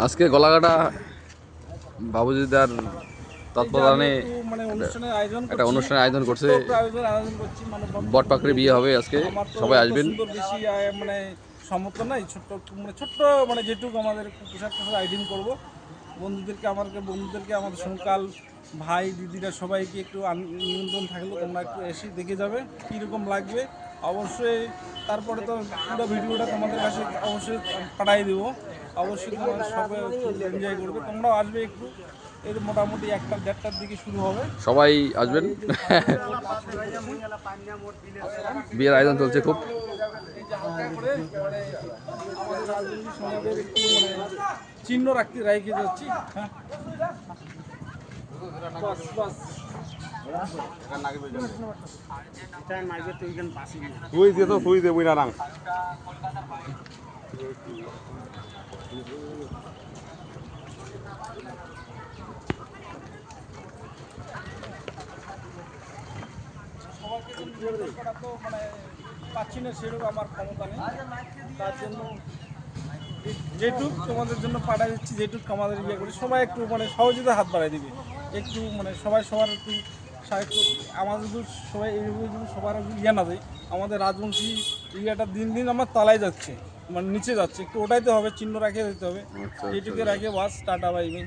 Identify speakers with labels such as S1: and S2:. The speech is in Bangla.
S1: আজকে গলাকাটা বাবুজিদার তত্ত্বাবধানে একটা অনুষ্ঠানের আয়োজন করছে। বটপাকড়ি বিয়ে হবে আজকে, সবাই আসবেন।
S2: বেশি মানে সমর্থ নাই, ছোট্ট ছোট্ট যেটুকু আমাদের পোশাক আয়োজন করব। বন্ধুদেরকে আমাদের সকাল ভাই দিদিরা সবাইকে একটু নিমন্ত্রণ থাকলো, তোমরা একটু এসে দেখে যাবে কীরকম লাগবে। অবশ্যই তারপরে তো পুরো ভিডিওটা তোমাদের কাছে অবশ্যই পাঠিয়ে দেবো। অবশ্যই তোমরা সবাই এনজয় করবে, তোমরাও আসবে একটু। এর মোটামুটি 1টা-1:30টার দিকে শুরু হবে,
S1: সবাই আসবেন। বিয়ের আয়োজন চলছে খুব।
S2: আমাদের রাজনৈতিক সমাজের একটু চিহ্ন রেখে যাচ্ছি। হ্যাঁ,
S3: তুই দেবো না রাং
S2: করা তো পাচ্ছি না, সেরকম আমার ক্ষমতা নেই। তার জন্য যেটুক তোমাদের জন্য পাঠাই দিচ্ছি, যেটুক আমাদের ইয়ে করি, সবাই একটু সহযোগিতা হাত বাড়াই দিবে। একটু সবাই সবার একটু সাহায্য। আমাদের যদি সবাই এইভাবে যদি সবার ইয়ে না দেয়, আমাদের রাজবংশী ইয়েটা দিন দিন আমার তলায় যাচ্ছে, নিচে যাচ্ছে। একটু ওটাইতে হবে, চিহ্ন রাখে দিতে হবে। এইটুকু রাখে বাস, টাটা বাই বাই।